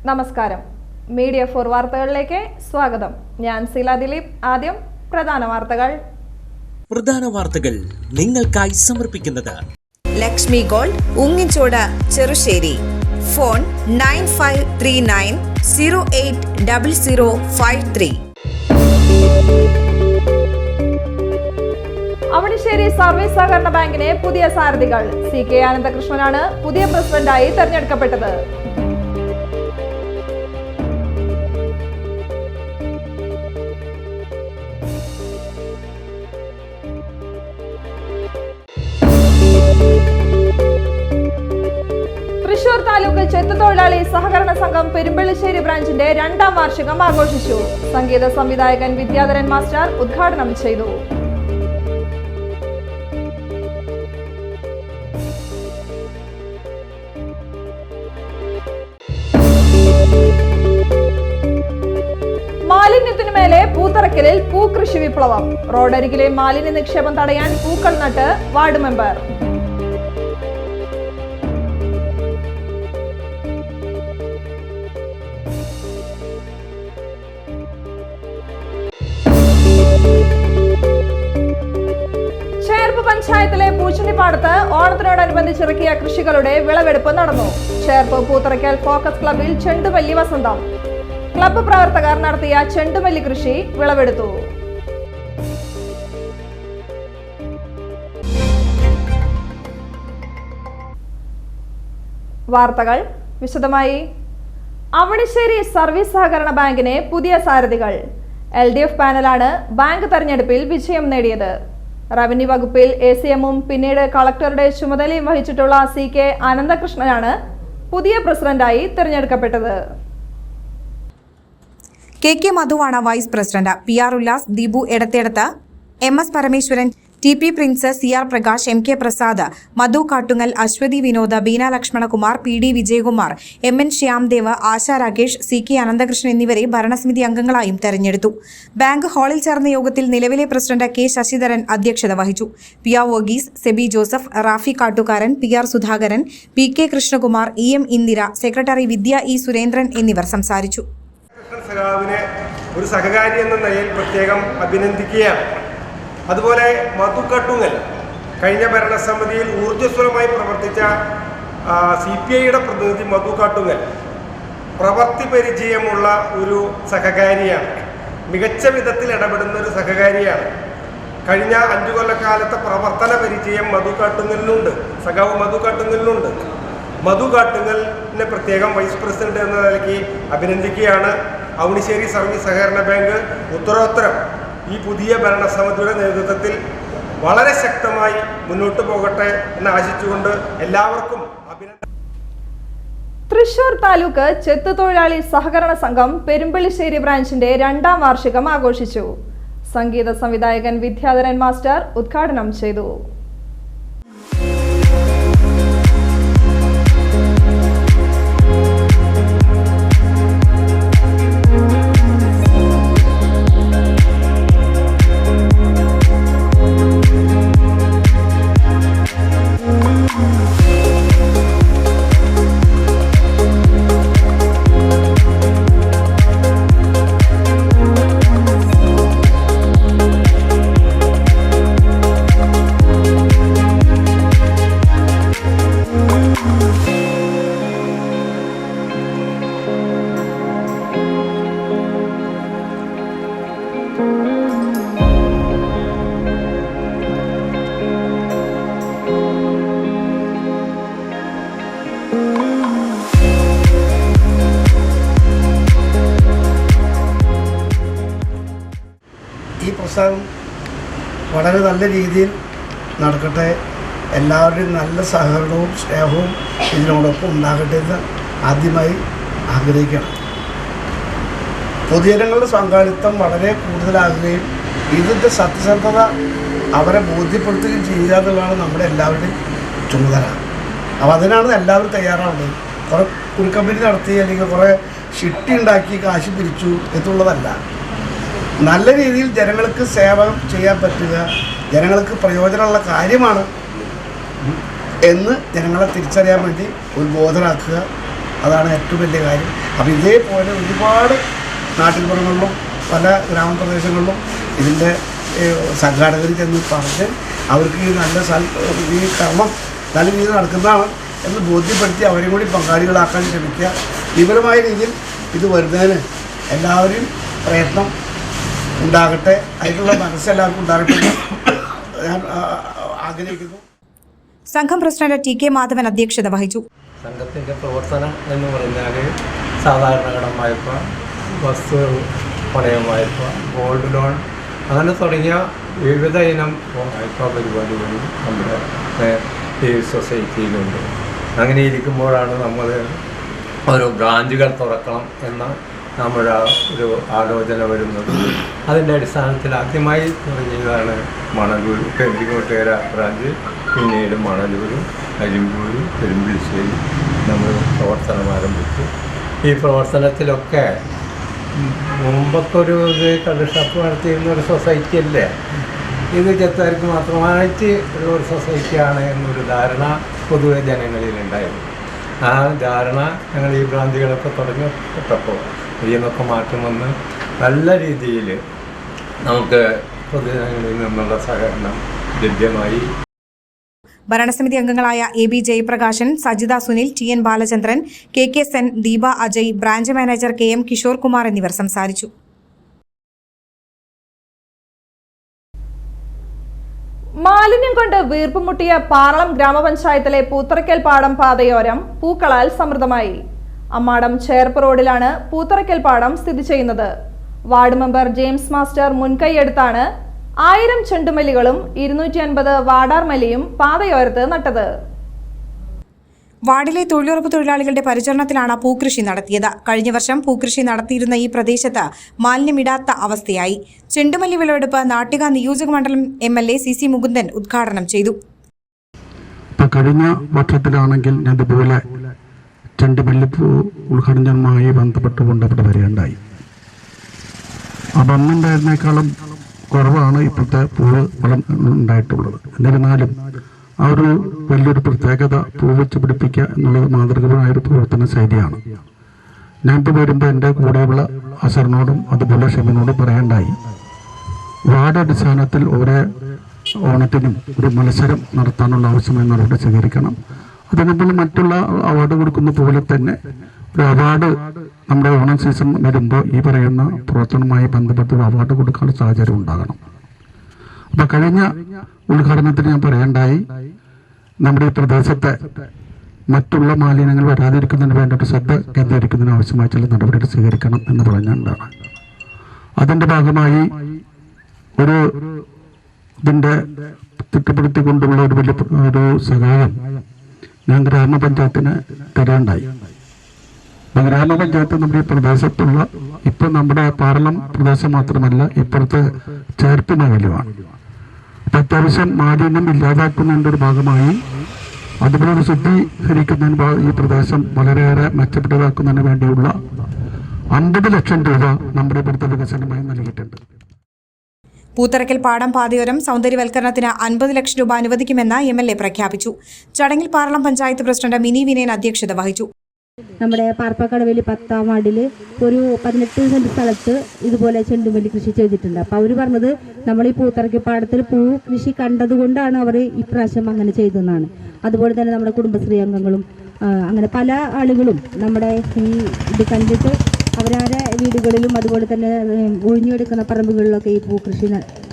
നമസ്കാരം. മീഡിയ 4 വാർത്തകളിലേക്ക് സ്വാഗതം. ഞാൻ സീല ദിലീപ്. ആദ്യം പ്രധാന വാർത്തകൾ നിങ്ങൾക്കായി സമർപ്പിക്കുന്നത് Lakshmi gold, Ungichod, Cherusseri. Phone 9539080053. Avanissery service സഹകരണ ബാങ്കിന് പുതിയ സാരഥികൾ. CK അനന്തകൃഷ്ണനാണ് പുതിയ പ്രസിഡന്റായി തെരഞ്ഞെടുക്കപ്പെട്ടത്. തൃശൂർ താലൂക്ക് ചെത്തുതൊഴിലാളി സഹകരണ സംഘം പെരുമ്പള്ളിശ്ശേരി ബ്രാഞ്ചിന്റെ 2ാം വാർഷികം ആഘോഷിച്ചു. സംഗീത സംവിധായകൻ വിദ്യാധരൻ മാസ്റ്റർ ഉദ്ഘാടനം ചെയ്തു. മാലിന്യത്തിനു മേലെ പൂത്തറക്കലിൽ പൂകൃഷി വിപ്ലവം. റോഡരികിലെ മാലിന്യ നിക്ഷേപം തടയാൻ പൂക്കൾ നട്ട് വാർഡ് മെമ്പർ. ചേർപ്പ് പഞ്ചായത്തിലെ പൂച്ചണിപ്പാടത്ത് ഓണത്തിനോടനുബന്ധിച്ചിറക്കിയ കൃഷികളുടെ വിളവെടുപ്പ് നടന്നു. ചേർപ്പ് പൂത്തറയ്ക്കൽ ഫോക്കസ് ക്ലബിൽ ചെണ്ടുമല്ലി വസന്തം. ക്ലബ്ബ് പ്രവർത്തകർ നടത്തിയ ചെണ്ടുമല്ലി കൃഷി വിളവെടുത്തു. വാർത്തകൾ വിശദമായി. അവണിശ്ശേരി സർവീസ് സഹകരണ ബാങ്കിന് പുതിയ സാരഥികൾ. LDF പാനലാണ് ബാങ്ക് തെരഞ്ഞെടുപ്പിൽ വിജയം നേടിയത്. റവന്യൂ വകുപ്പിൽ ACM-ഉം പിന്നീട് കളക്ടറുടെ ചുമതലയും വഹിച്ചിട്ടുള്ള CK അനന്തകൃഷ്ണനാണ് പുതിയ പ്രസിഡന്റായി തെരഞ്ഞെടുക്കപ്പെട്ടത്. KK മധുവാണ് vice president. PR Ullas, Deepu Edathedath, MS Parameswaran, TP Prince, CR Prakash, MK Prasad, Madhu Kattungal, Aswathi Vinod, Beena Lakshmanakumar, PD Vijayakumar, MN Shyamdev, Asha Rakesh, CK Ananthakrishnan എന്നിവരെ ഭരണസമിതി അംഗങ്ങളായും തെരഞ്ഞെടുത്തു. ബാങ്ക് ഹാളിൽ ചേർന്ന യോഗത്തിൽ നിലവിലെ പ്രസിഡന്റ് K ശശിധരൻ അധ്യക്ഷത വഹിച്ചു. PR Varghese, Sebi Joseph, Rafi Kattukaran, PR Sudhakaran, PK Krishnakumar, EM Indira, secretary Vidya E Surendran എന്നിവർ സംസാരിച്ചു. ഒരു സഹകാരി എന്ന നിലയിൽ പ്രത്യേകം അഭിനന്ദിക്കുകയാണ്. അതുപോലെ മധു കാട്ടുങ്ങൽ കഴിഞ്ഞ ഭരണസമിതിയിൽ ഊർജ്ജസ്വലമായി പ്രവർത്തിച്ച CPIയുടെ പ്രതിനിധി മധു കാട്ടുങ്ങൽ പ്രവൃത്തി പരിചയമുള്ള ഒരു സഹകാരിയാണ്. മികച്ച വിധത്തിൽ ഇടപെടുന്ന ഒരു സഹകാരിയാണ്. കഴിഞ്ഞ 5 കൊല്ലക്കാലത്തെ പ്രവർത്തന പരിചയം മധു കാട്ടുങ്ങലിനുണ്ട്. സഖാവ് മധു കാട്ടുങ്ങലിനുണ്ട്. മധു കാട്ടുങ്ങലിനെ പ്രത്യേകം വൈസ് പ്രസിഡന്റ് എന്ന നിലയ്ക്ക് അഭിനന്ദിക്കുകയാണ്. അവണിശ്ശേരി സർവീസ് സഹകരണ ബാങ്ക് ഉത്തരോത്തരം ഈ പുതിയ ഭരണസമിതിയുടെ നേതൃത്വത്തിൽ വളരെ ശക്തമായി മുന്നോട്ട് പോകട്ടെ എന്ന് ആശിച്ചുകൊണ്ട് എല്ലാവർക്കും അഭിനന്ദനം. തൃശൂർ താലൂക്ക് ചെത്തുതൊഴിലാളി സഹകരണ സംഘം പെരുമ്പള്ളിശ്ശേരി ബ്രാഞ്ചിന്റെ 2ാം വാർഷികം ആഘോഷിച്ചു. സംഗീത സംവിധായകൻ വിദ്യാധരൻ മാസ്റ്റർ ഉദ്ഘാടനം ചെയ്തു. ഈ പ്രസ്ഥാനം വളരെ നല്ല രീതിയിൽ നടക്കട്ടെ. എല്ലാവരുടെയും നല്ല സഹകരണവും സ്നേഹവും ഇതിനോടൊപ്പം ഉണ്ടാകട്ടെ എന്ന് ആദ്യമായി ആഗ്രഹിക്കണം. പൊതുജനങ്ങളുടെ പങ്കാളിത്തം വളരെ കൂടുതലാകുകയും ഇതിൻ്റെ സത്യസന്ധത അവരെ ബോധ്യപ്പെടുത്തുകയും ചെയ്യുക എന്നുള്ളതാണ് നമ്മുടെ എല്ലാവരുടെയും ചുമതല. അപ്പോൾ അതിനാണ് എല്ലാവരും തയ്യാറാവുന്നത്. കുറേ കുരുക്കമ്പനി നടത്തി അല്ലെങ്കിൽ കുറേ ഷിട്ടി ഉണ്ടാക്കി കാശ് പിരിച്ചു എന്നുള്ളതല്ല. നല്ല രീതിയിൽ ജനങ്ങൾക്ക് സേവനം ചെയ്യാൻ പറ്റുക, ജനങ്ങൾക്ക് പ്രയോജനമുള്ള കാര്യമാണ് എന്ന് ജനങ്ങളെ തിരിച്ചറിയാൻ വേണ്ടി ഉത്ബോധനാക്കുക. അതാണ് ഏറ്റവും വലിയ കാര്യം. അപ്പോൾ ഇതേപോലെ ഒരുപാട് നാട്ടിൻപുറങ്ങളിലും പല ഗ്രാമപ്രദേശങ്ങളിലും ഇതിൻ്റെ സംഘാടകർ ചെന്ന് പറഞ്ഞ് അവർക്ക് ഈ ഈ കർമ്മം നല്ല രീതിയിൽ നടക്കുന്നതാണ് എന്ന് ബോധ്യപ്പെടുത്തി അവരെയും കൂടി പങ്കാളികളാക്കാൻ ശ്രമിക്കുക. വിപുലമായ രീതിയിൽ ഇത് വരുന്നതിന് എല്ലാവരും പ്രയത്നം ഉണ്ടാകട്ടെ, അതിനുള്ള മനസ്സെല്ലാവർക്കും ഉണ്ടാകട്ടെ ഞാൻ ആഗ്രഹിക്കുന്നു. സംഘം പ്രസിഡന്റ് ടി കെ മാധവൻ അധ്യക്ഷത വഹിച്ചു. സംഘത്തിൻ്റെ പ്രവർത്തനം എന്ന് പറഞ്ഞാൽ സാധാരണ കടം വായ്പ, വസ്തു പണയം വായ്പ, ഗോൾഡ് ലോൺ അങ്ങനെ തുടങ്ങിയ വിവിധ ഇനം വായ്പാ പരിപാടികളും നമ്മുടെ ഈ സൊസൈറ്റിയിലുണ്ട്. അങ്ങനെ ഇരിക്കുമ്പോഴാണ് നമ്മൾ ഓരോ ബ്രാഞ്ചുകൾ തുറക്കണം എന്ന നമ്മുടെ ഒരു ആലോചന വരുന്നത്. അതിൻ്റെ അടിസ്ഥാനത്തിൽ ആദ്യമായി തുടങ്ങിയതാണ് മണലൂർ പെരിങ്ങോട്ടുകര ബ്രാഞ്ച്, പിന്നീട് മണലൂരും അരിമ്പൂരും പെരുമ്പിളിശ്ശേരി നമ്മൾ പ്രവർത്തനം ആരംഭിച്ചു. ഈ പ്രവർത്തനത്തിലൊക്കെ മുമ്പൊക്കെ ഒരു കള്ള് ഷാപ്പ് നടത്തിയിരുന്ന ഒരു സൊസൈറ്റി അല്ലേ, ഇത് ചെത്തുകാർക്ക് മാത്രമായിട്ട് ഒരു സൊസൈറ്റിയാണ് എന്നൊരു ധാരണ പൊതുവെ ജനങ്ങളിലുണ്ടായിരുന്നു. ആ ധാരണ ഞങ്ങൾ ഈ ബ്രാഞ്ചുകളൊക്കെ തുടങ്ങിയപ്പോൾ ഇതിനൊക്കെ മാറ്റം വന്ന് നല്ല രീതിയിൽ നമുക്ക് പൊതുജനങ്ങളിൽ നിന്നുള്ള സഹകരണം ലഭ്യമായി. ഭരണസമിതി അംഗങ്ങളായ A B Jayaprakashan, Sajitha Sunil, T N Balachandran, K K Sen, Deepa Ajay, branch manager K M Kishore Kumar എന്നിവർ സംസാരിച്ചു. മാലിന്യം കൊണ്ട് വീർപ്പുമുട്ടിയ പാറളം ഗ്രാമപഞ്ചായത്തിലെ പൂത്തറയ്ക്കൽ പാടം പാതയോരം പൂക്കളാൽ സമൃദ്ധമായി. അമ്മാടം ചേർപ്പ് റോഡിലാണ് പൂത്തറയ്ക്കൽ പാടം സ്ഥിതി ചെയ്യുന്നത്. വാർഡ് മെമ്പർ ജെയിംസ് മാസ്റ്റർ മുൻകൈയെടുത്താണ് 1000 ചെണ്ടുമല്ലികളും 250 വാടാർമല്ലിയും പാതയോരത്ത് നട്ടത്. വാർഡിലെ തൊഴിലുറപ്പ് തൊഴിലാളികളുടെ പരിചരണത്തിലാണ് പൂക്കൃഷി നടത്തിയത്. കഴിഞ്ഞ വർഷം പൂക്കൃഷി നടത്തിയിരുന്ന ഈ പ്രദേശത്ത് മാലിന്യമിടാത്ത അവസ്ഥയായി. ചെണ്ടുമല്ലി വിളവെടുപ്പ് നാട്ടിക നിയോജക മണ്ഡലം MLA CC മുകുന്ദൻ ഉദ്ഘാടനം ചെയ്തു. കഴിഞ്ഞ വർഷത്തിലാണെങ്കിൽ ഞാൻ ഇതുപോലെ ചെണ്ടുമല്ലിപ്പൂ ഉദ്ഘാടനവുമായി ബന്ധപ്പെട്ടുകൊണ്ട് അവിടെ വരികയുണ്ടായി. അപ്പം അന്നുണ്ടായിരുന്നേക്കാളും കുറവാണ് ഇപ്പോഴത്തെ പൂവ് വളം ഉണ്ടായിട്ടുള്ളത്. എന്നിരുന്നാലും ആ ഒരു വലിയൊരു പ്രത്യേകത പൂ വെച്ച് പിടിപ്പിക്കുക എന്നുള്ളത് മാതൃകപരമായൊരു പ്രവർത്തന ശൈലിയാണ്. ഞാനിപ്പോൾ വരുമ്പോൾ എൻ്റെ കൂടെയുള്ള അസറിനോടും അതുപോലെ ഷെമിനോടും പറയേണ്ടായി, വാർഡ് അടിസ്ഥാനത്തിൽ ഓരോ ഓണത്തിനും ഒരു മത്സരം നടത്താനുള്ള ആവശ്യമായ നടപടി സ്വീകരിക്കണം. അതിനപ്പോൾ മറ്റുള്ള അവാർഡ് കൊടുക്കുന്ന പോലെ തന്നെ ഒരു അവാർഡ് നമ്മുടെ ഓണം സീസൺ വരുമ്പോൾ ഈ പറയുന്ന പ്രവർത്തനവുമായി ബന്ധപ്പെട്ട് ഒരു അവാർഡ് കൊടുക്കാനുള്ള സാഹചര്യം ഉണ്ടാകണം. അപ്പം കഴിഞ്ഞ ഉദ്ഘാടനത്തിൽ ഞാൻ പറയേണ്ടായി, നമ്മുടെ ഈ പ്രദേശത്തെ മറ്റുള്ള മാലിന്യങ്ങൾ വരാതിരിക്കുന്നതിന് വേണ്ടിയിട്ട് ശ്രദ്ധ കേന്ദ്രീകരിക്കുന്നതിന് ആവശ്യമായ ചില നടപടികൾ സ്വീകരിക്കണം എന്ന് പറഞ്ഞുകൊണ്ടാണ്. അതിൻ്റെ ഭാഗമായി ഒരു ഇതിൻ്റെ തിട്ടപ്പെടുത്തിക്കൊണ്ടുള്ള ഒരു വലിയ ഒരു സഹായം ഞാൻ ഗ്രാമപഞ്ചായത്തിന് തരേണ്ടായി. അപ്പം ഗ്രാമപഞ്ചായത്ത് നമ്മുടെ ഈ പ്രദേശത്തുള്ള ഇപ്പം നമ്മുടെ പാറളം പ്രദേശം മാത്രമല്ല, ഇപ്പുറത്തെ ചേർപ്പ് മേഖലയുമാണ്. അപ്പം അത്യാവശ്യം മാലിന്യം ഇല്ലാതാക്കുന്നതിൻ്റെ ഒരു ഭാഗമായി അതുപോലെ ഒരു ശുദ്ധീകരിക്കുന്നതിന് ഈ പ്രദേശം വളരെയേറെ മെച്ചപ്പെട്ടതാക്കുന്നതിന് വേണ്ടിയുള്ള 50 ലക്ഷം രൂപ നമ്മുടെ ഇവിടുത്തെ വികസനമായി നൽകിയിട്ടുണ്ട്. പൂത്തറയ്ക്കൽ പാടം പാതയോരം സൗന്ദര്യവൽക്കരണത്തിന് 50 ലക്ഷം രൂപ അനുവദിക്കുമെന്ന് MLA പ്രഖ്യാപിച്ചു. ചടങ്ങിൽ പാറളം പഞ്ചായത്ത് പ്രസിഡന്റ് മിനി വിനയൻ അധ്യക്ഷത വഹിച്ചു. നമ്മുടെ പാർപ്പക്കടവിൽ 10ാം വാർഡിൽ ഒരു 18 സെന്റ് സ്ഥലത്ത് ഇതുപോലെ ചെണ്ടുമല്ലി കൃഷി ചെയ്തിട്ടുണ്ട്. അപ്പോൾ അവർ പറഞ്ഞത് നമ്മൾ ഈ പൂത്തറയ്ക്കൽ പാടത്തിൽ പൂ കൃഷി കണ്ടതുകൊണ്ടാണ് അവർ ഇപ്രാവശ്യം അങ്ങനെ ചെയ്തതെന്നാണ്. അതുപോലെ തന്നെ നമ്മുടെ കുടുംബശ്രീ അംഗങ്ങളും അങ്ങനെ പല ആളുകളും നമ്മുടെ ഈ ഇത് കണ്ടിട്ട് അവരവരെ വീടുകളിലും അതുപോലെ തന്നെ ഒഴിഞ്ഞെടുക്കുന്ന പറമ്പുകളിലൊക്കെ ഈ പൂക്കൃഷി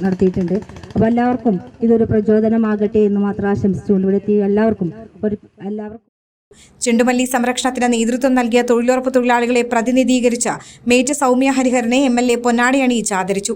നടത്തിയിട്ടുണ്ട്. അപ്പോൾ എല്ലാവർക്കും ഇതൊരു പ്രചോദനമാകട്ടെ എന്ന് മാത്രം ആശംസിച്ചുകൊണ്ട് ഇവിടെ എത്തി എല്ലാവർക്കും ചെണ്ടുമല്ലി സംരക്ഷണത്തിന് നേതൃത്വം നൽകിയ തൊഴിലുറപ്പ് തൊഴിലാളികളെ പ്രതിനിധീകരിച്ച മേറ്റ് സൗമ്യ ഹരിഹരനെ MLA പൊന്നാടി അണിയിച്ച് ആദരിച്ചു.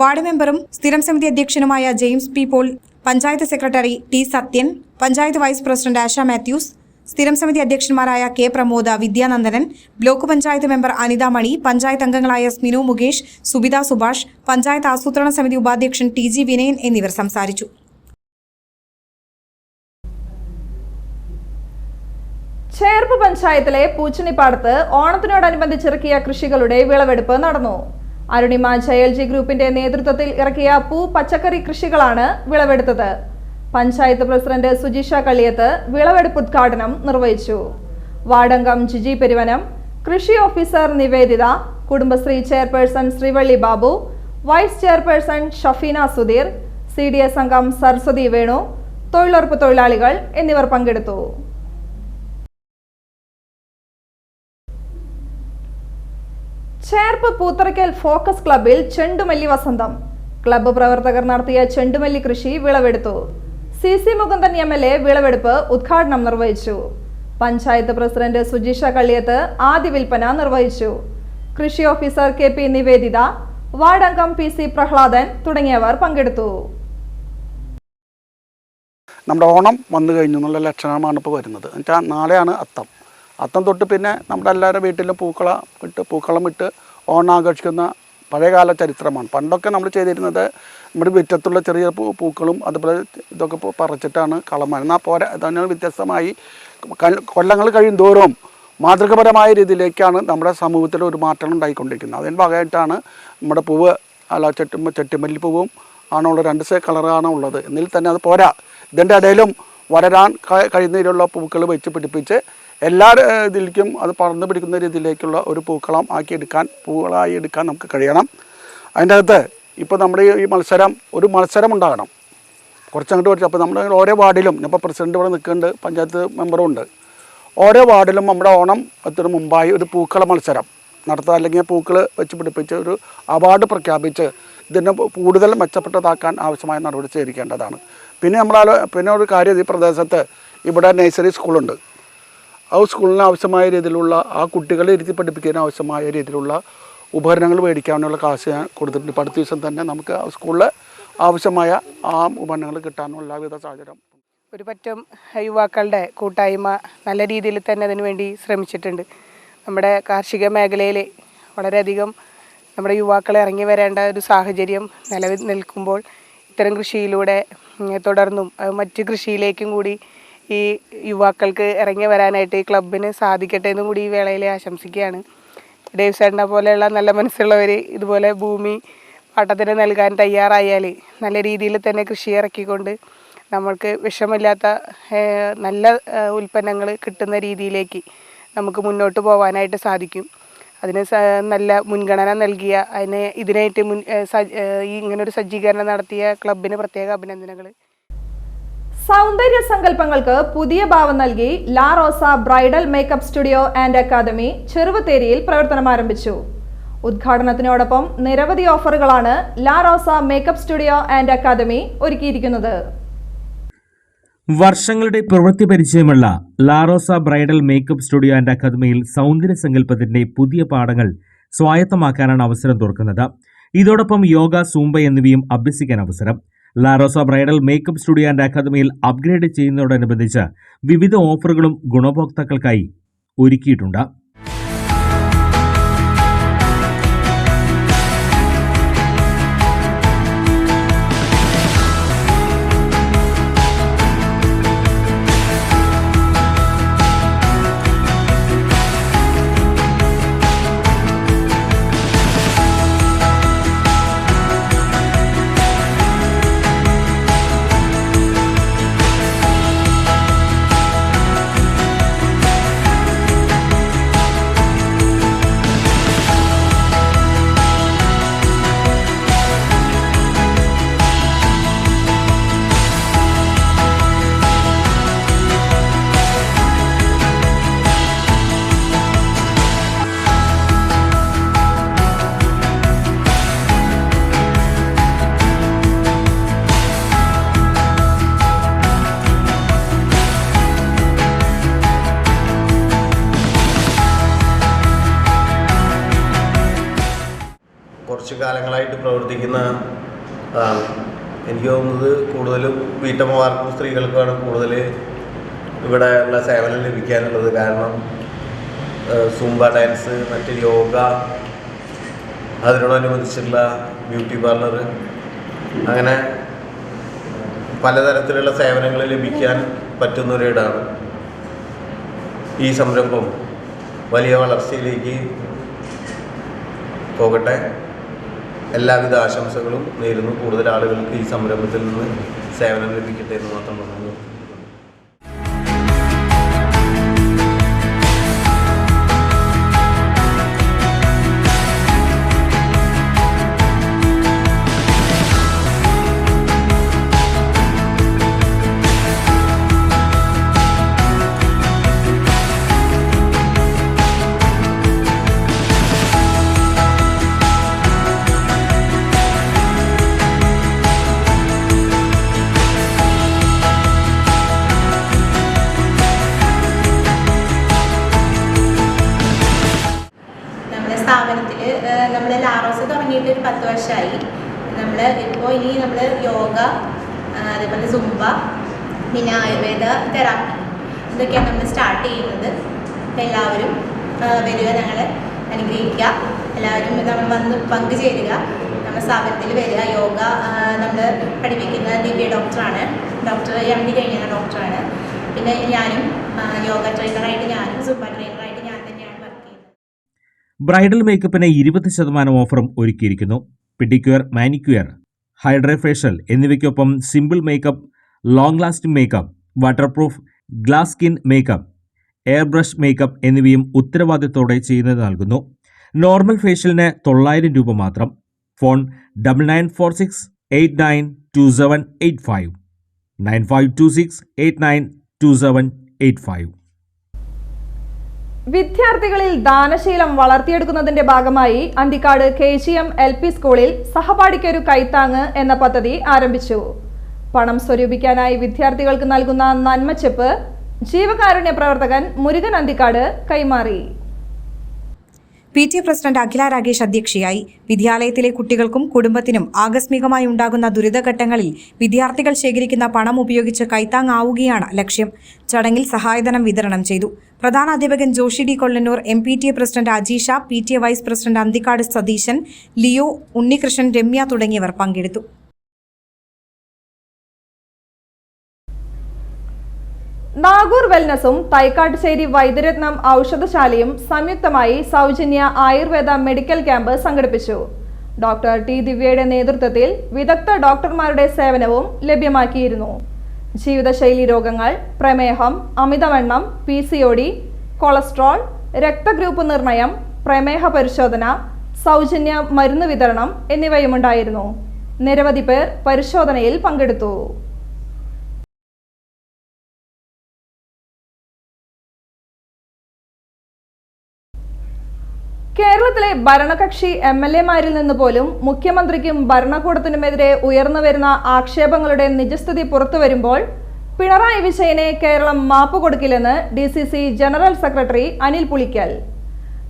വാർഡ് മെമ്പറും സ്ഥിരം സമിതി അധ്യക്ഷനുമായ James P Paul, panchayat secretary T Sathyan, panchayat vice president Asha Mathews, സ്ഥിരം സമിതി അധ്യക്ഷന്മാരായ K Pramoda, Vidyanandanan, block panchayat member Anitha Mani, panchayat അംഗങ്ങളായ സ്മിനു മുകേഷ്, സുബിത സുഭാഷ്, പഞ്ചായത്ത് ആസൂത്രണ സമിതി ഉപാധ്യക്ഷൻ TG വിനയൻ എന്നിവർ സംസാരിച്ചു. ചേർപ്പ് പഞ്ചായത്തിലെ പൂച്ചണിപ്പാടത്ത് ഓണത്തിനോടനുബന്ധിച്ചിറക്കിയ കൃഷികളുടെ വിളവെടുപ്പ് നടന്നു. അരുണിമ JLG ഗ്രൂപ്പിന്റെ നേതൃത്വത്തിൽ ഇറക്കിയ പച്ചക്കറി കൃഷികളാണ് വിളവെടുത്തത്. പഞ്ചായത്ത് പ്രസിഡന്റ് സുജിഷ കള്ളിയത്ത് വിളവെടുപ്പ് ഉദ്ഘാടനം നിർവഹിച്ചു. വാർഡംഗം ജിജി പെരുവനം, കൃഷി officer Nivedita, Kudumbashree chairperson Sreevalli Babu, vice chairperson Shafeena Sudheer, CDS അംഗം സരസ്വതി വേണു, തൊഴിലുറപ്പ് തൊഴിലാളികൾ എന്നിവർ പങ്കെടുത്തു. ചേർപ്പ് പൂത്തറയ്ക്കൽ ഫോക്കസ് ക്ലബിൽ ചെണ്ടുമല്ലി വസന്തം. ക്ലബ്ബ് പ്രവർത്തകർ നടത്തിയ ചെണ്ടുമല്ലി കൃഷി വിളവെടുത്തു. CC മുകുന്ദൻ MLA വിളവെടുപ്പ് ഉദ്ഘാടനം നിർവഹിച്ചു. പഞ്ചായത്ത് പ്രസിഡന്റ് സുജിഷ കള്ളിയത്ത് ആദ്യ വിൽപ്പന നിർവഹിച്ചു. കൃഷി officer KP Nivedita, വാർഡംഗം PC Prahladan തുടങ്ങിയവർ പങ്കെടുത്തു. നമ്മുടെ ഓണം വന്നു കഴിഞ്ഞു എന്നുള്ള ലക്ഷണമാണ് ഇപ്പോൾ വരുന്നത്. എന്നുവെച്ചാൽ നാളെയാണ് അത്തം തൊട്ട് പിന്നെ നമ്മുടെ എല്ലാവരുടെ വീട്ടിലും പൂക്കളം ഇട്ട് ഓണം ആഘോഷിക്കുന്ന പഴയകാല ചരിത്രമാണ്. പണ്ടൊക്കെ നമ്മൾ ചെയ്തിരുന്നത് നമ്മുടെ മുറ്റത്തുള്ള ചെറിയ പൂക്കളും അതുപോലെ ഇതൊക്കെ പറിച്ചിട്ടാണ് കളം. എന്നാൽ പോരാ, അതിന് വ്യത്യസ്തമായി കൊല്ലങ്ങൾ കഴിയും തോറും മാതൃകപരമായ രീതിയിലേക്കാണ് നമ്മുടെ സമൂഹത്തിൽ ഒരു മാറ്റം ഉണ്ടായിക്കൊണ്ടിരിക്കുന്നത്. അതിന് ഭാഗമായിട്ടാണ് നമ്മുടെ പൂവ് ചെട്ടിമല്ലിപ്പൂവും ആണുള്ള 2 കളറാണ് ഉള്ളത്. എന്നിൽ തന്നെ അത് പോരാ, ഇതിൻ്റെ ഇടയിലും വളരാൻ കഴിയുന്ന രീതിയിലുള്ള പൂക്കൾ വെച്ച് പിടിപ്പിച്ച് എല്ലാ ഇതിലേക്കും അത് പറന്ന് പിടിക്കുന്ന രീതിയിലേക്കുള്ള ഒരു പൂക്കളായി എടുക്കാൻ നമുക്ക് കഴിയണം. അതിൻ്റെ അകത്ത് ഇപ്പോൾ നമ്മുടെ ഈ ഒരു മത്സരം ഉണ്ടാകണം. കുറച്ചങ്ങോട്ട് അപ്പോൾ നമ്മൾ ഓരോ വാർഡിലും, ഇപ്പോൾ പ്രസിഡന്റ് ഇവിടെ നിൽക്കുന്നുണ്ട്, പഞ്ചായത്ത് മെമ്പറും ഉണ്ട്. ഓരോ വാർഡിലും നമ്മുടെ ഓണം എത്തുന്ന മുമ്പായി ഒരു പൂക്കള മത്സരം നടത്തുക, അല്ലെങ്കിൽ പൂക്കൾ വെച്ച് പിടിപ്പിച്ച് ഒരു അവാർഡ് പ്രഖ്യാപിച്ച് ഇതിനെ കൂടുതൽ മെച്ചപ്പെട്ടതാക്കാൻ ആവശ്യമായ നടപടി സ്വീകരിക്കേണ്ടതാണ്. പിന്നെ ഒരു കാര്യം, ഈ പ്രദേശത്ത് ഇവിടെ നഴ്സറി സ്കൂളുണ്ട്. ആ സ്കൂളിന് ആവശ്യമായ രീതിയിലുള്ള ആ കുട്ടികളെ ഇരുത്തി പഠിപ്പിക്കാൻ ആവശ്യമായ രീതിയിലുള്ള ഉപകരണങ്ങൾ മേടിക്കാനുള്ള കാശ് ഞാൻ കൊടുത്തിട്ടുണ്ട്. ഇപ്പോൾ അടുത്ത ദിവസം തന്നെ നമുക്ക് ആ സ്കൂളിൽ ആവശ്യമായ ആ ഉപകരണങ്ങൾ കിട്ടാനുള്ള എല്ലാവിധ സാഹചര്യം. ഒരു പറ്റം യുവാക്കളുടെ കൂട്ടായ്മ നല്ല രീതിയിൽ തന്നെ അതിനു വേണ്ടി ശ്രമിച്ചിട്ടുണ്ട്. നമ്മുടെ കാർഷിക മേഖലയിൽ വളരെയധികം നമ്മുടെ യുവാക്കൾ ഇറങ്ങി വരേണ്ട ഒരു സാഹചര്യം നിലവിൽ നിൽക്കുമ്പോൾ ഇത്തരം കൃഷിയിലൂടെ തുടർന്നും മറ്റ് കൃഷിയിലേക്കും കൂടി ഈ യുവാക്കൾക്ക് ഇറങ്ങി വരാനായിട്ട് ഈ ക്ലബിന് സാധിക്കട്ടെ എന്നും കൂടി ഈ വേളയിൽ ആശംസിക്കുകയാണ്. ഡേവ് സാറിനെ പോലെയുള്ള നല്ല മനസ്സുള്ളവർ ഇതുപോലെ ഭൂമി പാട്ടത്തിന് നൽകാൻ തയ്യാറായാൽ നല്ല രീതിയിൽ തന്നെ കൃഷി ഇറക്കിക്കൊണ്ട് നമ്മൾക്ക് വിഷമില്ലാത്ത നല്ല ഉൽപ്പന്നങ്ങൾ കിട്ടുന്ന രീതിയിലേക്ക് നമുക്ക് മുന്നോട്ട് പോകാനായിട്ട് സാധിക്കും. അതിന് നല്ല മുൻഗണന നൽകിയ ഇതിനായിട്ട് ഇങ്ങനൊരു സജ്ജീകരണം നടത്തിയ ക്ലബിന് പ്രത്യേക അഭിനന്ദനങ്ങൾ. സൗന്ദര്യ സങ്കല്പങ്ങൾക്ക് പുതിയ ഭാവം നൽകി La Rosa bridal makeup studio and academy ചെറുവത്തേരിയിൽ പ്രവർത്തനം ആരംഭിച്ചു. ഉദ്ഘാടനത്തിനോടൊപ്പം നിരവധി ഓഫറുകളാണ് La Rosa makeup studio and academy ഒരുക്കിയിരിക്കുന്നത്. വർഷങ്ങളുടെ പ്രവൃത്തി പരിചയമുള്ള La Rosa bridal makeup studio and അക്കാദമിയിൽ സൗന്ദര്യ സങ്കല്പത്തിന്റെ പുതിയ പാഠങ്ങൾ സ്വായത്തമാക്കാനാണ് അവസരം തുറക്കുന്നത്. ഇതോടൊപ്പം യോഗ, സൂംബ എന്നിവയും അഭ്യസിക്കാൻ അവസരം. Larosa bridal makeup studio and അക്കാദമിയിൽ അപ്ഗ്രേഡ് ചെയ്യുന്നതോടനുബന്ധിച്ച് വിവിധ ഓഫറുകളും ഗുണഭോക്താക്കൾക്കായി ഒരുക്കിയിട്ടുണ്ട്. കുറച്ച് കാലങ്ങളായിട്ട് പ്രവർത്തിക്കുന്ന അതാണ്. എനിക്ക് തോന്നുന്നത് കൂടുതലും വീട്ടമ്മമാർക്കും സ്ത്രീകൾക്കുമാണ് കൂടുതൽ ഇവിടെ ഉള്ള സേവനം ലഭിക്കാനുള്ളത്. കാരണം സൂംബ ഡാൻസ്, മറ്റ് യോഗ, അതിനോടനുബന്ധിച്ചുള്ള ബ്യൂട്ടി പാർലർ, അങ്ങനെ പലതരത്തിലുള്ള സേവനങ്ങൾ ലഭിക്കാൻ പറ്റുന്നൊരിടമാണ്. ഈ സംരംഭം വലിയ വളർച്ചയിലേക്ക് പോകട്ടെ. എല്ലാവിധ ആശംസകളും നേരുന്നു. കൂടുതൽ ആളുകൾക്ക് ഈ സംരംഭത്തിൽ നിന്ന് സേവനം ലഭിക്കട്ടെ എന്ന് മാത്രം പറഞ്ഞു. നമ്മൾ ലാറോസ് തുടങ്ങിയിട്ട് ഒരു 10 വർഷമായി. നമ്മൾ ഇപ്പോൾ ഇനി നമ്മൾ യോഗ, അതേപോലെ സുംബ, പിന്നെ ആയുർവേദ തെറാപ്പി ഇതൊക്കെയാണ് നമ്മൾ സ്റ്റാർട്ട് ചെയ്യുന്നത്. അപ്പോൾ എല്ലാവരും വരിക, ഞങ്ങളെ അനുഗ്രഹിക്കുക. എല്ലാവരും നമ്മൾ വന്ന് പങ്കുചേരുക. നമ്മുടെ സ്ഥാപനത്തിൽ വരിക. യോഗ നമ്മൾ പഠിപ്പിക്കുന്ന ദിവ്യ ഡോക്ടറാണ്. ഡോക്ടർ MD കഴിഞ്ഞ ഡോക്ടറാണ്. പിന്നെ ഞാനും യോഗ ട്രെയിനറായിട്ട്, ഞാനും സുംബ ട്രെയിനറായിട്ട് ഞാൻ തന്നെയാണ് വർക്ക് ചെയ്യുന്നത്. ബ്രൈഡൽ മേക്കപ്പിന് 20% ഓഫറും ഒരുക്കിയിരിക്കുന്നു. പെഡിക്യൂർ, മാനിക്യൂർ, ഹൈഡ്രേ ഫേഷ്യൽ എന്നിവയ്ക്കൊപ്പം simple makeup, long lasting makeup, water proof, glass skin makeup, air brush makeup എന്നിവയും ഉത്തരവാദിത്തോടെ ചെയ്യുന്നത് നൽകുന്നു. നോർമൽ ഫേഷ്യലിന് 900 രൂപ മാത്രം. ഫോൺ 9946892785 9526892785. വിദ്യാർത്ഥികളിൽ ദാനശീലം വളർത്തിയെടുക്കുന്നതിന്റെ ഭാഗമായി അന്തിക്കാട് KGM LP സ്കൂളിൽ സഹപാഠിക്കൊരു കൈത്താങ്ങ് എന്ന പദ്ധതി ആരംഭിച്ചു. പണം സ്വരൂപിക്കാനായി വിദ്യാർത്ഥികൾക്ക് നൽകുന്ന നന്മച്ചെപ്പ് ജീവകാരുണ്യ പ്രവർത്തകൻ മുരുകൻ അന്തിക്കാട് കൈമാറി. PTA പ്രസിഡന്റ് അഖില രാഗേഷ് അധ്യക്ഷയായി. വിദ്യാലയത്തിലെ കുട്ടികൾക്കും കുടുംബത്തിനും ആകസ്മികമായി ഉണ്ടാകുന്ന ദുരിതഘട്ടങ്ങളിൽ വിദ്യാർത്ഥികൾ ശേഖരിക്കുന്ന പണം ഉപയോഗിച്ച് കൈത്താങ്ങാവുകയാണ് ലക്ഷ്യം. ചടങ്ങിൽ സഹായധനം വിതരണം ചെയ്തു. പ്രധാന അധ്യാപകൻ Joshi D Kollannur, MPTA president Ajeesha, PTA vice president Anthikkad Satheeshan, Leo, Unnikrishnan, Ramya തുടങ്ങിയവർ പങ്കെടുത്തു. നാഗൂർ വെൽനസും തൈക്കാട്ടുശ്ശേരി വൈദ്യരത്നം ഔഷധശാലയും സംയുക്തമായി സൗജന്യ ആയുർവേദ മെഡിക്കൽ ക്യാമ്പ് സംഘടിപ്പിച്ചു. ഡോക്ടർ T ദിവ്യയുടെ നേതൃത്വത്തിൽ വിദഗ്ധ ഡോക്ടർമാരുടെ സേവനവും ലഭ്യമാക്കിയിരുന്നു. ജീവിതശൈലി രോഗങ്ങൾ, പ്രമേഹം, അമിതവണ്ണം, PCOD, കൊളസ്ട്രോൾ, രക്തഗ്രൂപ്പ് നിർണയം, പ്രമേഹ പരിശോധന, സൗജന്യ മരുന്ന് വിതരണം എന്നിവയുമുണ്ടായിരുന്നു. നിരവധി പേർ പരിശോധനയിൽ പങ്കെടുത്തു. കേരളത്തിലെ ഭരണകക്ഷി MLA-മാരിൽ നിന്ന് പോലും മുഖ്യമന്ത്രിക്കും ഭരണകൂടത്തിനുമെതിരെ ഉയർന്നുവരുന്ന ആക്ഷേപങ്ങളുടെ നിജസ്ഥിതി പുറത്തുവരുമ്പോൾ പിണറായി വിജയനെ കേരളം മാപ്പ് കൊടുക്കില്ലെന്ന് DCC general secretary Anil Pulickal.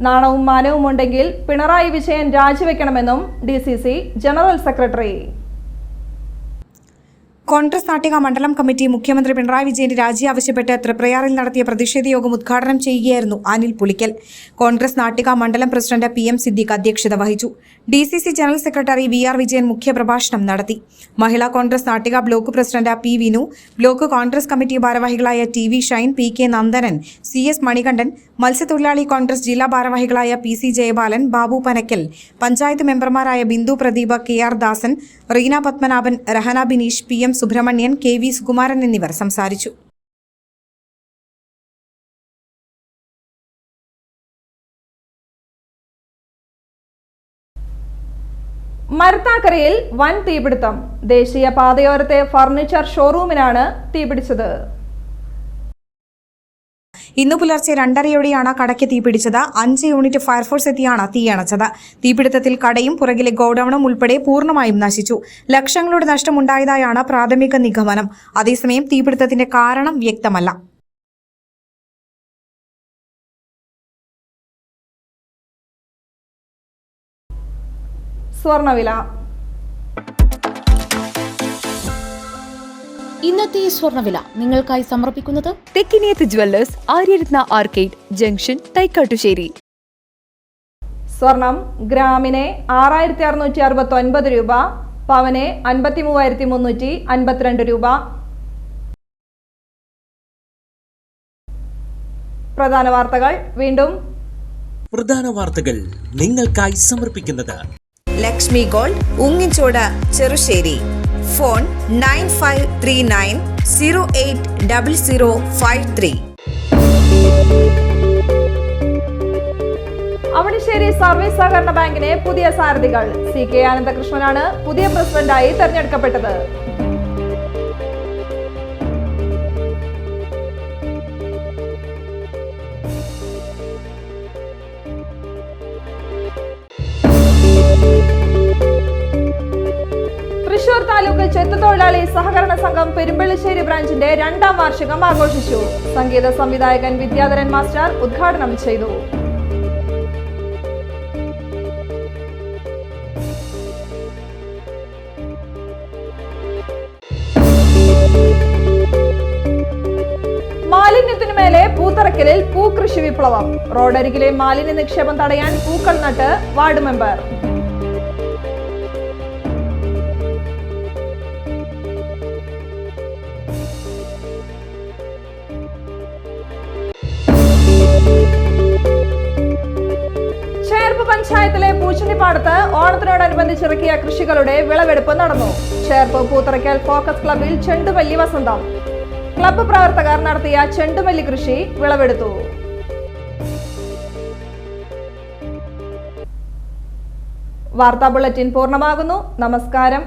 നാണവും മാനവും ഉണ്ടെങ്കിൽ പിണറായി വിജയൻ രാജിവെക്കണമെന്നും DCC general secretary. Congress Nattika മണ്ഡലം കമ്മിറ്റി മുഖ്യമന്ത്രി പിണറായി വിജയന്റെ രാജി ആവശ്യപ്പെട്ട് തൃപ്രയാറിൽ നടത്തിയ പ്രതിഷേധ യോഗം ഉദ്ഘാടനം ചെയ്യുകയായിരുന്നു അനിൽ പുളിക്കൽ. കോൺഗ്രസ് നാട്ടിക മണ്ഡലം പ്രസിഡന്റ് PM സിദ്ദീഖ് അധ്യക്ഷത വഹിച്ചു. DCC general secretary VR Vijayan മുഖ്യപ്രഭാഷണം നടത്തി. Mahila Congress Nattika block president P Vinu, block Congress committee ഭാരവാഹികളായ TV Shine, PK Nandanan, CS Manikandan, മത്സ്യത്തൊഴിലാളി കോൺഗ്രസ് ജില്ലാ ഭാരവാഹികളായ PC ജയബാലൻ, ബാബു പനക്കൽ, പഞ്ചായത്ത് മെമ്പർമാരായ ബിന്ദു പ്രദീപ്, KR ദാസൻ, റീന പത്മനാഭൻ, രഹന ബിനീഷ്, PM സുബ്രഹ്മണ്യൻ, KV സുകുമാരൻ എന്നിവർ സംസാരിച്ചു. മരത്താക്കരയിൽ വൻ തീപിടുത്തം. ദേശീയ പാതയോരത്തെ ഫർണിച്ചർ ഷോറൂമിനാണ് തീപിടിച്ചത്. ഇന്നു പുലർച്ചെ 2:30യോടെയാണ് കടയ്ക്ക് തീപിടിച്ചത്. 5 യൂണിറ്റ് ഫയർഫോഴ്സ് എത്തിയാണ് തീയണച്ചത്. തീപിടുത്തത്തിൽ കടയും പുറകിലെ ഗോഡൌണും ഉൾപ്പെടെ പൂർണ്ണമായും നശിച്ചു. ലക്ഷങ്ങളുടെ നഷ്ടമുണ്ടായതായാണ് പ്രാഥമിക നിഗമനം. അതേസമയം തീപിടുത്തത്തിന്റെ കാരണം വ്യക്തമല്ല. സ്വർണ്ണവില. ഇന്നത്തെ സ്വർണ്ണവില നിങ്ങൾക്കായി സമർപ്പിക്കുന്നത് Thekkiniyath jewellers, Aryaratna arcade junction, Thaikkattussery. സ്വർണം ഗ്രാമിന് 6669 രൂപ, പവന് 53,352 രൂപ. പ്രധാന വാർത്തകൾ വീണ്ടും. പ്രധാന വാർത്തകൾ നിങ്ങൾക്കായി സമർപ്പിക്കുന്നത് Lakshmi gold, Ungichod, Cherusseri. Phone 9539080053. Avanissery service സഹകരണ ബാങ്കിന് പുതിയ സാരഥികൾ. CK ആനന്ദകൃഷ്ണനാണ് പുതിയ പ്രസിഡന്റായി തെരഞ്ഞെടുക്കപ്പെട്ടത്. തൃശൂർ താലൂക്ക് ചെത്തുതൊഴിലാളി സഹകരണ സംഘം പെരുമ്പള്ളിശ്ശേരി ബ്രാഞ്ചിന്റെ 2ാം വാർഷികം ആഘോഷിച്ചു. സംഗീത സംവിധായകൻ വിദ്യാധരൻ മാസ്റ്റർ ഉദ്ഘാടനം ചെയ്തു. മാലിന്യത്തിനുമേലെ പൂത്തറക്കലിൽ പൂക്കൃഷി വിപ്ലവം. റോഡരികിലെ മാലിന്യ നിക്ഷേപം തടയാൻ പൂക്കൾ നട്ട് വാർഡ് മെമ്പർ. ചേർപ്പ് പഞ്ചായത്തിലെ പൂച്ചണിപ്പാടത്ത് ഓണത്തിനോടനുബന്ധിച്ചിറക്കിയ കൃഷികളുടെ വിളവെടുപ്പ് നടന്നു. ചേർപ്പ് പൂത്തറയ്ക്കൽ ഫോക്കസ് ക്ലബിൽ ചെണ്ടുമല്ലി വസന്തം. ക്ലബ്ബ് പ്രവർത്തകർ നടത്തിയ ചെണ്ടുമല്ലി കൃഷി വിളവെടുത്തു. വാർത്താ ബുള്ളറ്റിൻ പൂർണ്ണമാകുന്നു. നമസ്കാരം.